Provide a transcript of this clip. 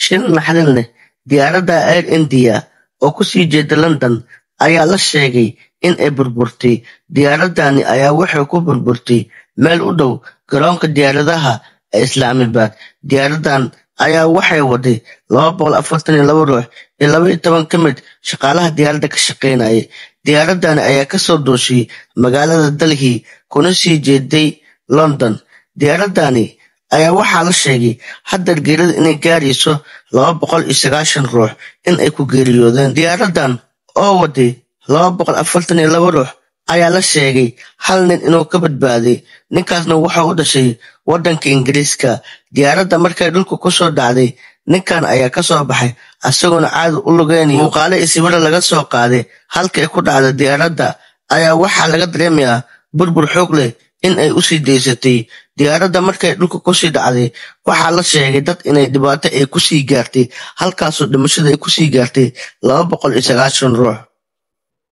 shil naxdin leh diyaaradda Air India oo ku sii jeeda London ayaa la sheegay in ay burburtay. Diyaaradani ayaa waxay ku burburtay meel u dhow garoonka diyaaradaha ee Islamabad. Diyaaradan ayaa waxay waday 242 ruux iyo 12 ka mid shaqaalaha diyaaradda ka shaqeynayay. Diyaaradani ayaa ka soo dooshay magaalada Delhi kuna sii jeeday London. Diyaaradani ayaa waxaa la sheegay hadda geerida inay gaarayso 290 ruux in ay ku geeriyoodeen. Diyaaradan oo waday 242 ruux ayaa la sheegay hal nin inuu ka badbaaday. Ninkaasna waxa uu dhashay waddanka Ingiriiska. Diyaaradda markay dhulka ku soo dhacday, ninkan ayaa ka soo baxay asaguna caadi u lugeynaya. Muuqaalo iyo sawirro laga soo qaaday halka ay ku dhacday diyaaradda ayaa waxaa laga dareemayaa burbur xoog leh in ay u sii deysatay. Diyaaradda markay dhulka ku sii dhacday, waxaa la sheegay dad inay dhibaato ay ku sii gaartay, halkaasoo dhimashada ay ku sii gaartay 290 ruux.